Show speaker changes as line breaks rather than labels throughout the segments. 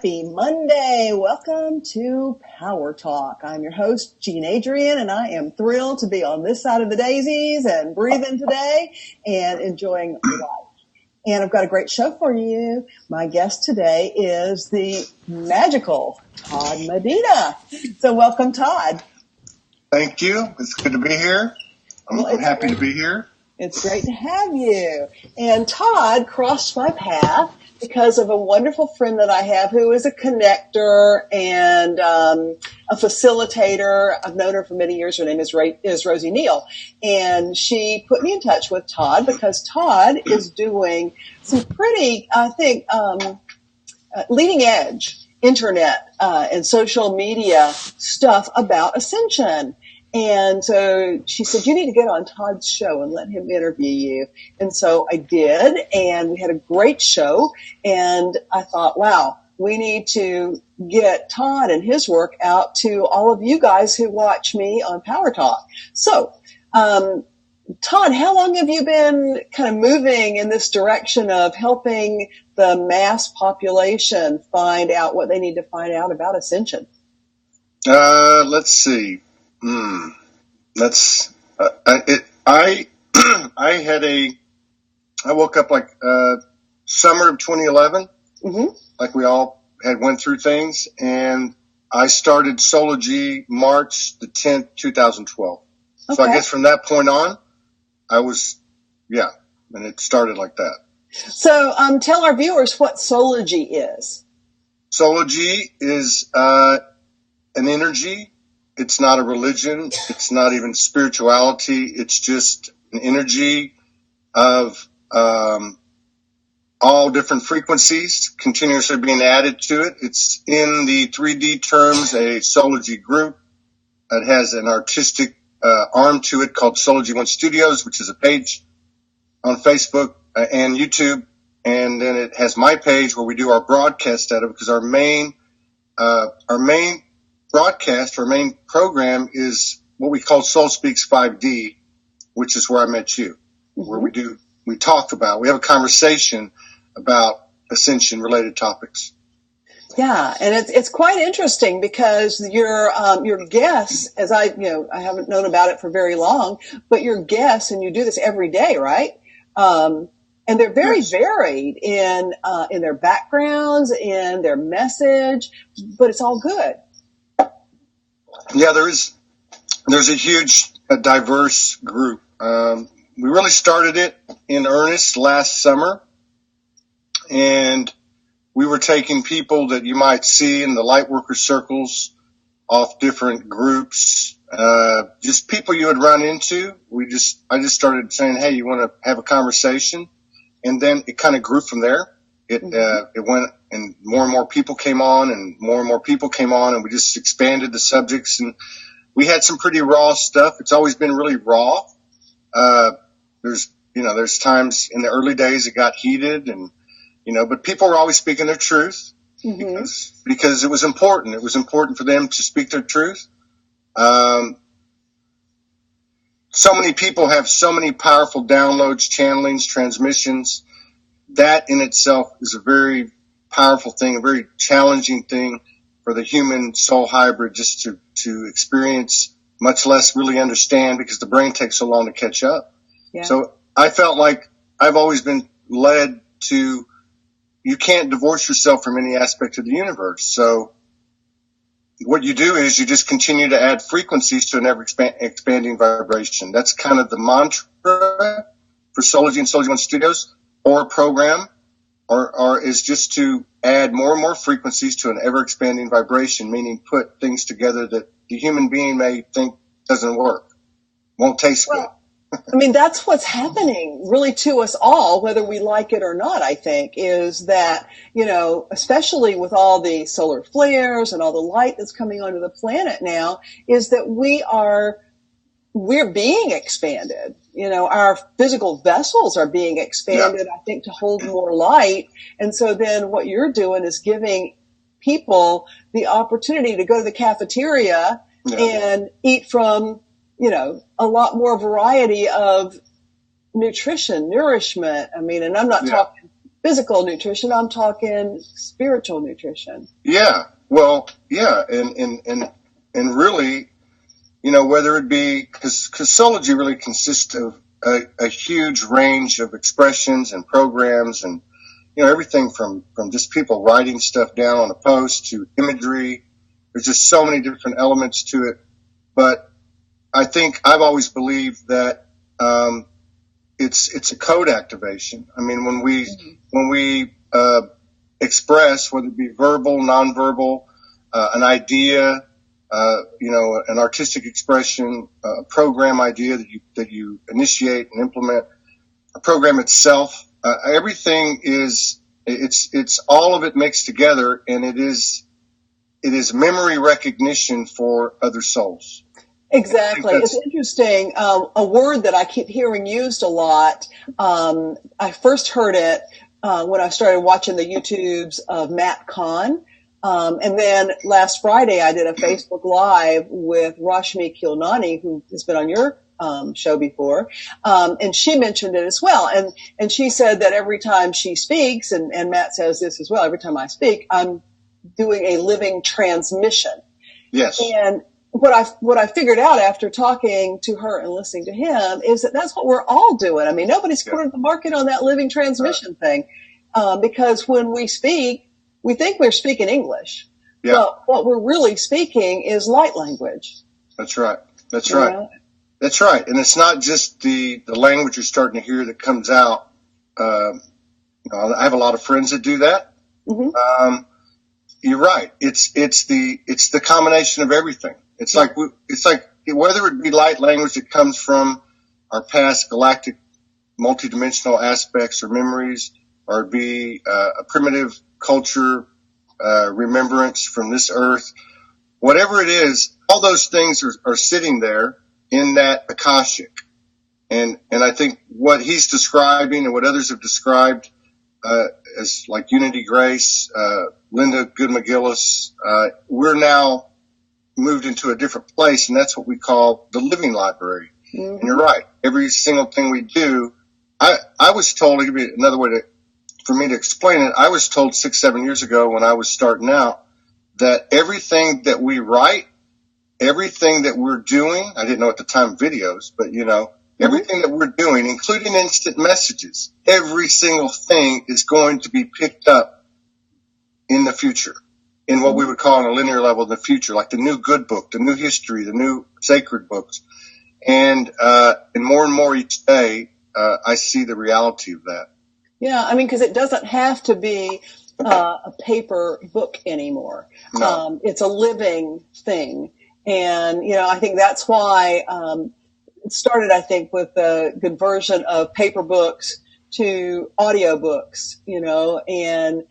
Happy Monday. Welcome to Power Talk. I'm your host, Adrienne, and I am thrilled to be on this side of the daisies and breathing today and enjoying life. And I've got a great show for you. My guest today is the magical Todd Medina. So welcome, Todd.
Thank you. It's good to be here. I'm happy to be here.
It's great to have you. And Todd crossed my path because of a wonderful friend that I have who is a connector and a facilitator. I've known her for many years. Her name is Rosie Neal. And she put me in touch with Todd because Todd is doing some pretty, I think, leading edge internet and social media stuff about ascension. And so she said, you need to get on Todd's show and let him interview you. And so I did, and we had a great show. And I thought, wow, we need to get Todd and his work out to all of you guys who watch me on Power Talk. So, Todd, how long have you been kind of moving in this direction of helping the mass population find out what they need to find out about ascension?
Let's see. I woke up like summer of 2011, like we all had went through things, and I started Soulogy March the 10th, 2012. Okay. So I guess from that point on, and it started like that.
So tell our viewers what Soulogy is.
Soulogy is an energy. It's not a religion. It's not even spirituality. It's just an energy of all different frequencies continuously being added to it. It's in the 3D terms, a Soulogy group. It has an artistic arm to it called Soulogy One Studios, which is a page on Facebook and YouTube. And then it has my page where we do our broadcast out of, because our main broadcast, our main program is what we call Soul Speaks 5D, which is where I met you, where we have a conversation about ascension related topics.
Yeah. And it's quite interesting because your guests, as I haven't known about it for very long, but your guests, and you do this every day, right? And they're very varied in their backgrounds, in their message, but it's all good.
Yeah, there's a huge, diverse group. We really started it in earnest last summer, and we were taking people that you might see in the light worker circles off different groups, just people you would run into. I just started saying, hey, you want to have a conversation? And then it kind of grew from there. It went, and more people came on, and more people came on, and we just expanded the subjects, and we had some pretty raw stuff. It's always been really raw. There's times in the early days it got heated, and but people were always speaking their truth because it was important. It was important for them to speak their truth. So many people have so many powerful downloads, channelings, transmissions. That in itself is a very powerful thing, a very challenging thing for the human soul hybrid just to experience, much less really understand, because the brain takes so long to catch up. Yeah. So I felt like I've always been led to, you can't divorce yourself from any aspect of the universe. So what you do is you just continue to add frequencies to an ever-expanding vibration. That's kind of the mantra for Soulogy and Soulogy One Studios, or program, or is just to add more and more frequencies to an ever-expanding vibration, meaning put things together that the human being may think doesn't work, won't taste good.
I mean, that's what's happening really to us all, whether we like it or not, I think, is that, especially with all the solar flares and all the light that's coming onto the planet now, is that we're being expanded. Our physical vessels are being expanded, I think, to hold more light. And so then what you're doing is giving people the opportunity to go to the cafeteria and eat from, a lot more variety of nutrition, nourishment. I mean, and I'm not talking physical nutrition. I'm talking spiritual nutrition.
Yeah. Well, yeah. And really, whether it be, because Soulogy really consists of a huge range of expressions and programs and, everything from just people writing stuff down on a post to imagery. There's just so many different elements to it. But I think I've always believed that, it's a code activation. I mean, when we express, whether it be verbal, nonverbal, an idea, an artistic expression, a program idea that you initiate and implement, a program itself, everything it's all of it mixed together, and it is memory recognition for other souls.
Exactly. It's interesting. A word that I keep hearing used a lot. I first heard it when I started watching the YouTubes of Matt Kahn. And then last Friday, I did a Facebook Live with Rashmi Kilnani, who has been on your show before. And she mentioned it as well. And she said that every time she speaks, and Matt says this as well, every time I speak, I'm doing a living transmission.
Yes.
And what I figured out after talking to her and listening to him is that that's what we're all doing. I mean, nobody's cornered the market on that living transmission thing, because when we speak, we think we're speaking English. Yeah. But what we're really speaking is light language.
That's right. That's right. That's right. And it's not just the language you're starting to hear that comes out. I have a lot of friends that do that. Mm-hmm. You're right. It's the combination of everything. It's like whether it be light language that comes from our past galactic multidimensional aspects or memories, or it be a primitive culture remembrance from this earth, whatever it is, all those things are sitting there in that Akashic. And I think what he's describing and what others have described as like Unity Grace, Linda Good McGillis, we're now moved into a different place, and that's what we call the living library. Mm-hmm. And you're right. Every single thing we do, I was told, to give you another way for me to explain it, I was told 6-7 years ago when I was starting out that everything that we write, everything that we're doing, I didn't know at the time videos, but everything that we're doing, including instant messages, every single thing is going to be picked up in the future, in what we would call on a linear level in the future, like the new good book, the new history, the new sacred books. And more each day, I see the reality of that.
Yeah, I mean, because it doesn't have to be a paper book anymore.
No.
It's a living thing. And, I think that's why it started, I think, with the conversion of paper books to audio books, and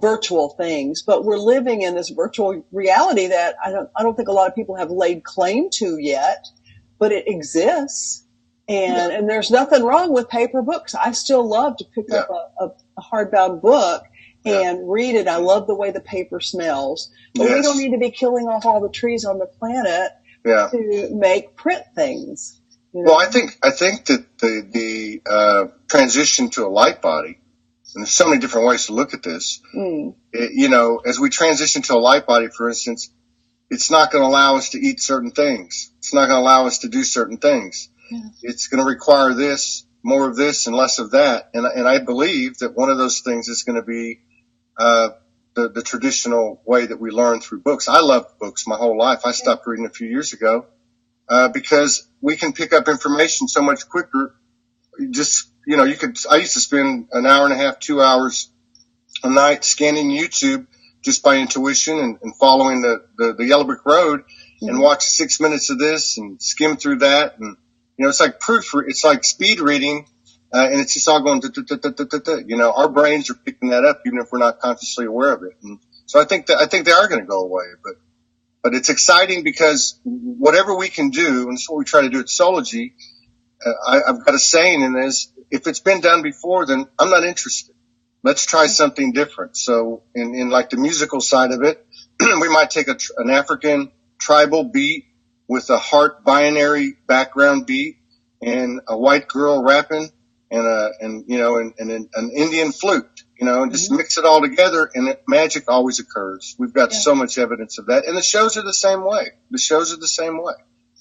virtual things. But we're living in this virtual reality that I don't think a lot of people have laid claim to yet, but it exists. And there's nothing wrong with paper books. I still love to pick up a hardbound book and read it. I love the way the paper smells. But we don't need to be killing off all the trees on the planet to make print things.
Well, I think that the transition to a light body, and there's so many different ways to look at this. As we transition to a light body, for instance, it's not going to allow us to eat certain things. It's not going to allow us to do certain things. Yeah. It's going to require this, more of this, and less of that. And I believe that one of those things is going to be the traditional way that we learn through books. I loved books my whole life. I stopped reading a few years ago because we can pick up information so much quicker. I used to spend an hour and a half, 2 hours a night scanning YouTube just by intuition and following the yellow brick road and watch 6 minutes of this and skim through that. And, it's like it's like speed reading, and it's just all going, our brains are picking that up even if we're not consciously aware of it. And so I think they are going to go away, but it's exciting because whatever we can do, and that's what we try to do at Soulogy, I've got a saying in this: if it's been done before, then I'm not interested. Let's try something different. So in like the musical side of it, we might take an African tribal beat with a heart binary background beat and a white girl rapping, and an Indian flute, and just mix it all together, and magic always occurs. We've got so much evidence of that, and the shows are the same way.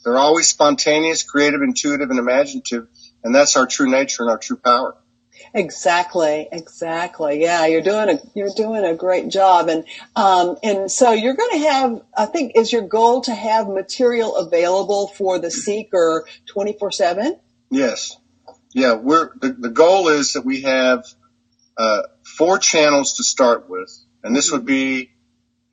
They're always spontaneous, creative, intuitive, and imaginative, and that's our true nature and our true power.
Exactly. Yeah, you're doing a great job, and so you're going to have. I think is your goal to have material available for the seeker 24/7.
Yes. Yeah, the goal is that we have 4 channels to start with, and this would be,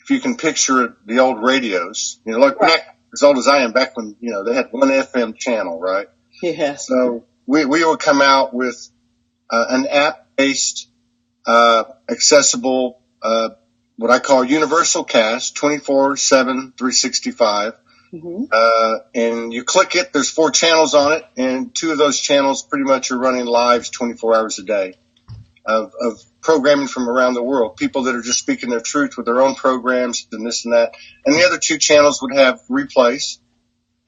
if you can picture the old radios, back as old as I am, back when they had one FM channel, right?
Yeah.
So we would come out with an app-based, accessible, what I call universal cast, 24/7, 365. And you click it, there's 4 channels on it, and 2 of those channels pretty much are running lives 24 hours a day of programming from around the world, people that are just speaking their truth with their own programs and this and that. And the other 2 channels would have replays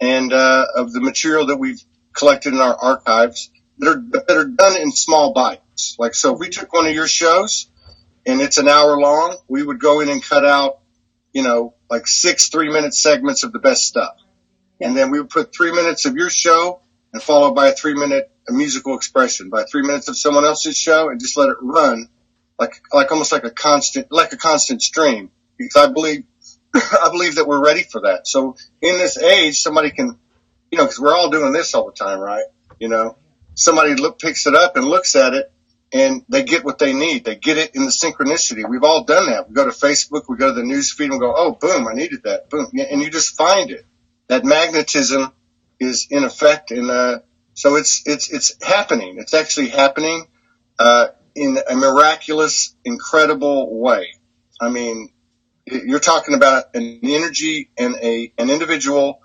and of the material that we've collected in our archives that are done in small bites. Like, so if we took one of your shows and it's an hour long, we would go in and cut out like 6 3-minute segments of the best stuff. Yeah. And then we would put 3 minutes of your show and followed by a 3-minute musical expression, by 3 minutes of someone else's show, and just let it run like almost like a constant stream. Because I believe that we're ready for that. So in this age, somebody can, because we're all doing this all the time, right? Somebody picks it up and looks at it, and they get what they need. They get it in the synchronicity. We've all done that. We go to Facebook, we go to the news feed, and we go, oh, boom, I needed that. Boom. And you just find it. That magnetism is in effect. And so it's happening. It's actually happening in a miraculous, incredible way. I mean, you're talking about an energy and an individual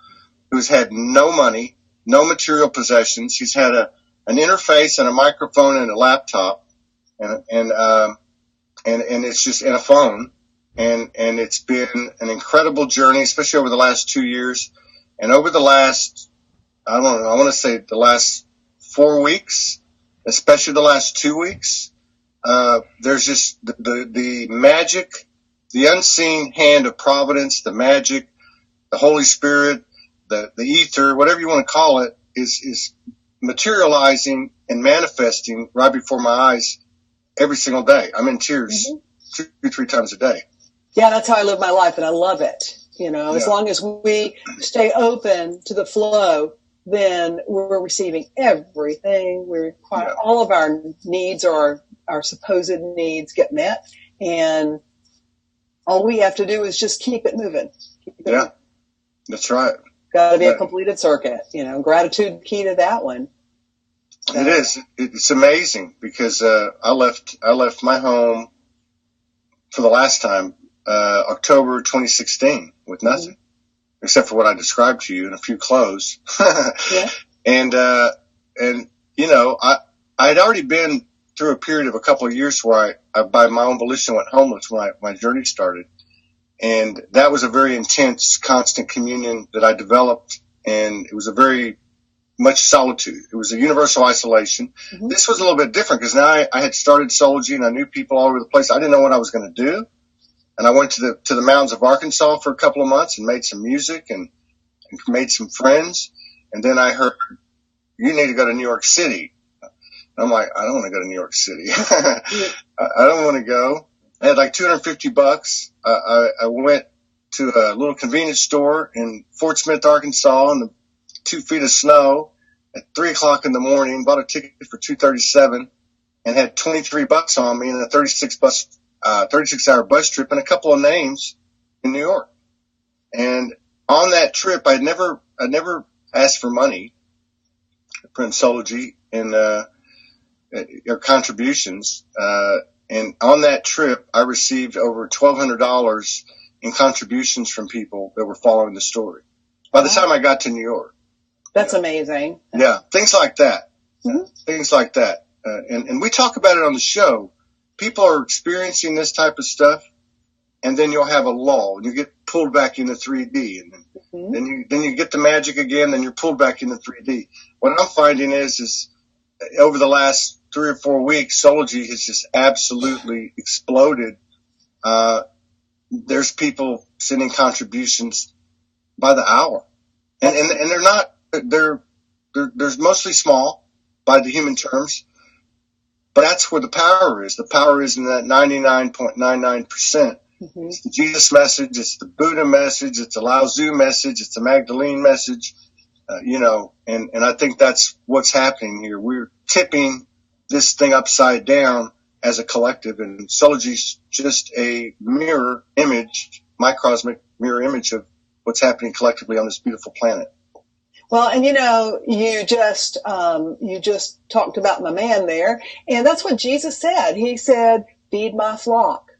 who's had no money, no material possessions. He's had an interface and a microphone and a laptop and it's just in a phone. And it's been an incredible journey, especially over the last 2 years. And over the last, I want to say the last 4 weeks, especially the last 2 weeks, there's just the magic, the unseen hand of providence, the magic, the Holy Spirit, the ether, whatever you want to call it, is materializing and manifesting right before my eyes every single day. I'm in tears 2-3 times a day.
Yeah, that's how I live my life, and I love it. As long as we stay open to the flow, then we're receiving everything. All of our needs or our supposed needs get met, and all we have to do is just keep it moving.
Moving. That's right.
Got to be a completed circuit. Gratitude key to that one.
It is. It's amazing because I left my home for the last time October 2016 with nothing except for what I described to you and a few clothes. And I had already been through a period of a couple of years where I by my own volition went homeless when my journey started. And that was a very intense, constant communion that I developed. And it was a very much solitude. It was a universal isolation. This was a little bit different because now I had started Soulogy and I knew people all over the place. I didn't know what I was going to do. And I went to the mountains of Arkansas for a couple of months and made some music and made some friends. And then I heard, you need to go to New York City. And I'm like, I don't want to go to New York City. I don't want to go. I had like $250. I went to a little convenience store in Fort Smith, Arkansas, in the 2 feet of snow at 3:00 in the morning, bought a ticket for $237 and had $23 on me and a 36-hour bus trip and a couple of names in New York. And on that trip, I'd never asked for money from Soulogy and or contributions. And on that trip, I received over $1,200 in contributions from people that were following the story. By the time I got to New York.
That's amazing.
Yeah, things like that. Things like that. And we talk about it on the show. People are experiencing this type of stuff, and then you'll have a lull, and you get pulled back into 3D, and then you get the magic again, then you're pulled back into 3D. What I'm finding is over the last 3 or 4 weeks, Soulogy has just absolutely exploded. There's people sending contributions by the hour, and they're not, they're mostly small by the human terms, but that's where the power is. The power is in that 99.99%. It's the Jesus message, it's the Buddha message, it's the Lao Tzu message, it's the Magdalene message, and I think that's what's happening here. We're tipping this thing upside down as a collective, and Soulogy's just a mirror image, microsmic mirror image of what's happening collectively on this beautiful planet.
Well, and you just talked about my man there, and that's what Jesus said. He said, "Feed my flock."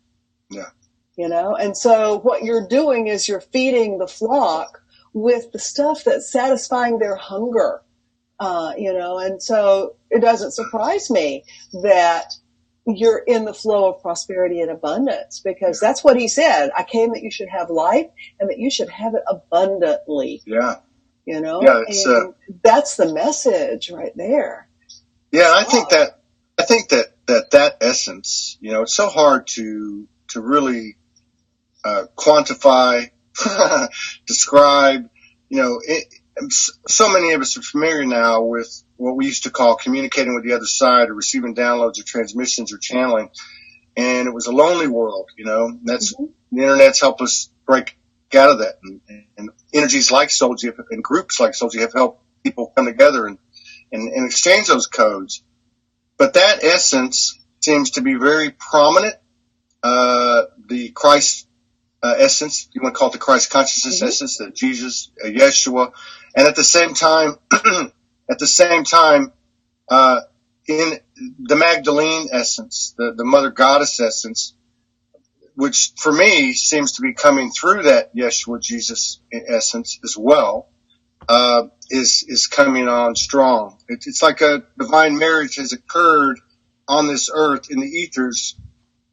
Yeah.
And so what you're doing is you're feeding the flock with the stuff that's satisfying their hunger, and so it doesn't surprise me that you're in the flow of prosperity and abundance, because that's what he said. I came that you should have life and that you should have it abundantly.
Yeah.
Yeah, and that's the message right there.
Yeah, I think that essence, it's so hard to really quantify, describe. So many of us are familiar now with what we used to call communicating with the other side, or receiving downloads or transmissions or channeling, and it was a lonely world. That's the internet's helped us break out of that, and energies like Soulogy and groups like Soulogy have helped people come together and exchange those codes. But that essence seems to be very prominent. The Christ essence, you want to call it the Christ consciousness essence, the Jesus, Yeshua, and at the same time, in the Magdalene essence, the Mother Goddess essence, which for me seems to be coming through that Yeshua Jesus essence as well, is coming on strong. It's like a divine marriage has occurred on this earth in the ethers,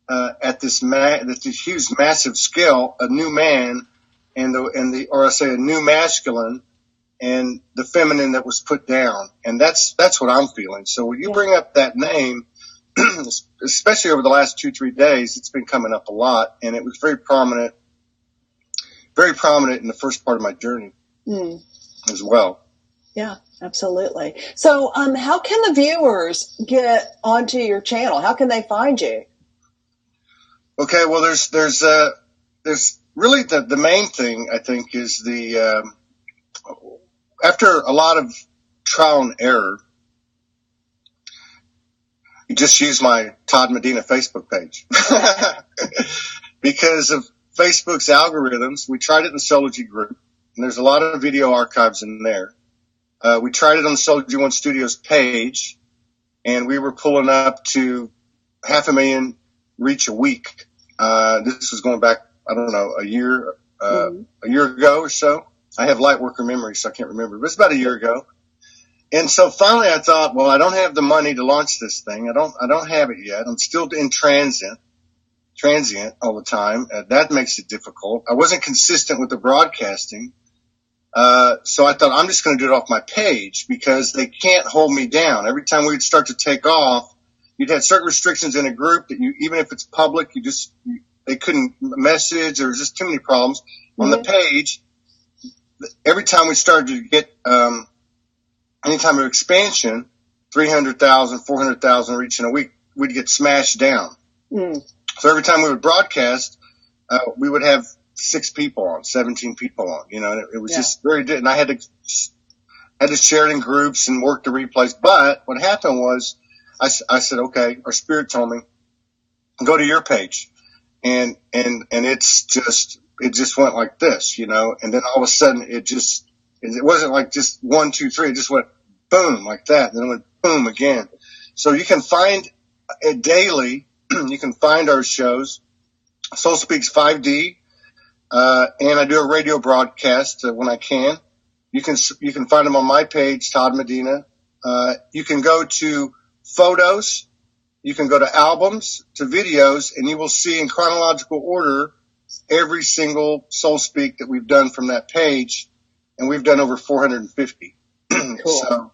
at this huge, massive scale, a new man a new masculine and the feminine that was put down. And that's what I'm feeling. So when you bring up that name, especially over the last 2-3 days, it's been coming up a lot, and it was very prominent in the first part of my journey as well.
Yeah, absolutely. So, how can the viewers get onto your channel? How can they find you?
Okay, well, there's really the main thing, I think, is after a lot of trial and error, you just use my Todd Medina Facebook page. Because of Facebook's algorithms, we tried it in the Soulogy group, and there's a lot of video archives in there. We tried it on the Soulogy One Studios page, and we were pulling up to 500,000 reach a week. This was going back, I don't know, a year ago or so. I have light worker memory, so I can't remember, but it's about a year ago. And so finally I thought, well, I don't have the money to launch this thing. I don't have it yet. I'm still in transient all the time. That makes it difficult. I wasn't consistent with the broadcasting. So I thought I'm just going to do it off my page, because they can't hold me down. Every time we'd start to take off, you'd have certain restrictions in a group that even if it's public, they couldn't message. There was just too many problems on the page. Every time we started to get, any time of expansion, 300,000, 400,000 reach in a week, we'd get smashed down. So every time we would broadcast, we would have 6 people on, 17 people on, and it was just very, and I had to share it in groups and work the replays. But what happened was I said, okay, our spirit told me, go to your page. And it just went like this, and then all of a sudden it wasn't like just 1, 2, 3. It just went boom like that. And then it went boom again. So you can find it daily. You can find our shows. Soul Speaks 5D. And I do a radio broadcast when I can. You can find them on my page, Todd Medina. You can go to photos. You can go to albums, to videos, and you will see in chronological order every single Soul Speak that we've done from that page. And we've done over 450.
Cool.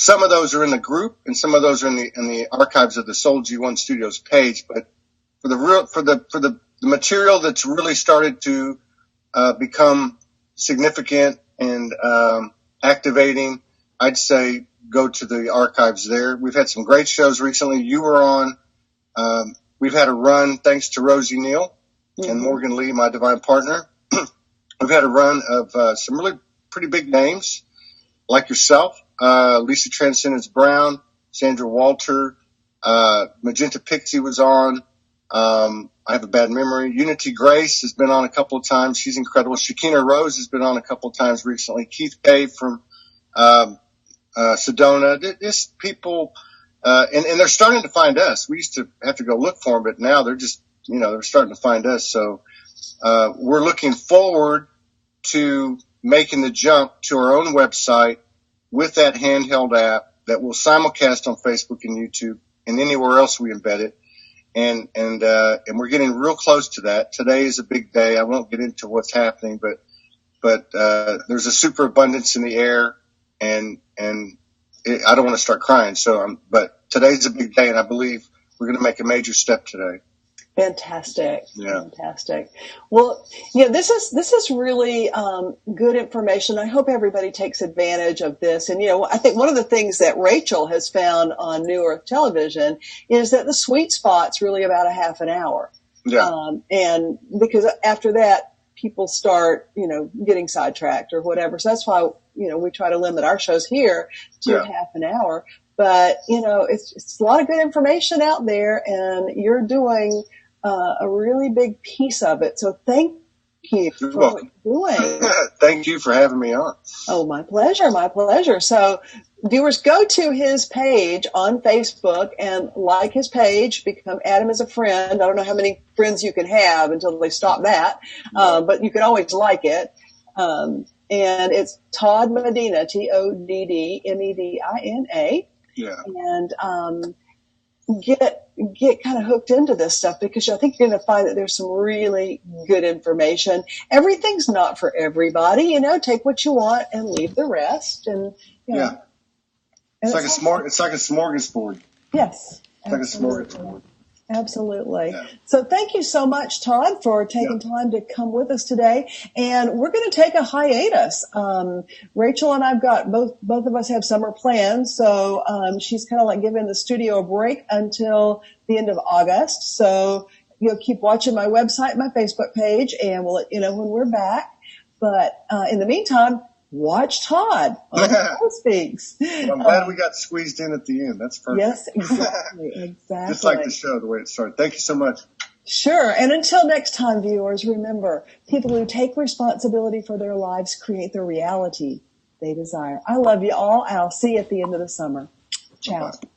some of those are in the group, and some of those are in the archives of the Soulogy One Studios page. But for the material that's really started to become significant and activating, I'd say go to the archives there. We've had some great shows recently. You were on. We've had a run thanks to Rosie Neal and Morgan Lee, my divine partner. We've had a run of some really pretty big names like yourself, Lisa Transcendence Brown, Sandra Walter, Magenta Pixie was on. I have a bad memory. Unity Grace has been on a couple of times. She's incredible. Shakina Rose has been on a couple of times recently. Keith Kay from Sedona. This people, and they're starting to find us. We used to have to go look for them, but now they're just, they're starting to find us. So we're looking forward to making the jump to our own website with that handheld app that will simulcast on Facebook and YouTube and anywhere else we embed it. And we're getting real close to that. Today is a big day. I won't get into what's happening, but there's a superabundance in the air, and I don't want to start crying. But today's a big day, and I believe we're going to make a major step today.
Fantastic.
Yeah.
Fantastic. Well, this is really good information. I hope everybody takes advantage of this. And, I think one of the things that Rachel has found on New Earth Television is that the sweet spot's really about a half an hour.
Yeah.
And because after that, people start, getting sidetracked or whatever. So that's why, we try to limit our shows here to half an hour. But, it's a lot of good information out there, and you're doing a really big piece of it. So thank you for what you're doing.
Thank you for having me on.
Oh, my pleasure. My pleasure. So viewers, go to his page on Facebook and like his page, add him as a friend. I don't know how many friends you can have until they stop that. But you can always like it. And it's Todd Medina, TODDMEDINA.
Yeah.
And, get kind of hooked into this stuff, because I think you're going to find that there's some really good information. Everything's not for everybody, take what you want and leave the rest. And
yeah, it's like a smorgasbord.
Yes,
it's like a smorgasbord.
Absolutely.
Yeah.
So thank you so much, Todd, for taking time to come with us today. And we're going to take a hiatus. Rachel and I've got both of us have summer plans. So, she's kind of like giving the studio a break until the end of August. So keep watching my website, my Facebook page, and we'll let you know when we're back. But, in the meantime, watch Todd on Todd Speaks.
Well, I'm glad we got squeezed in at the end. That's perfect.
Yes, exactly.
Just like the show, the way it started. Thank you so much.
Sure. And until next time, viewers, remember, people who take responsibility for their lives create the reality they desire. I love you all. I'll see you at the end of the summer. Ciao. Bye-bye.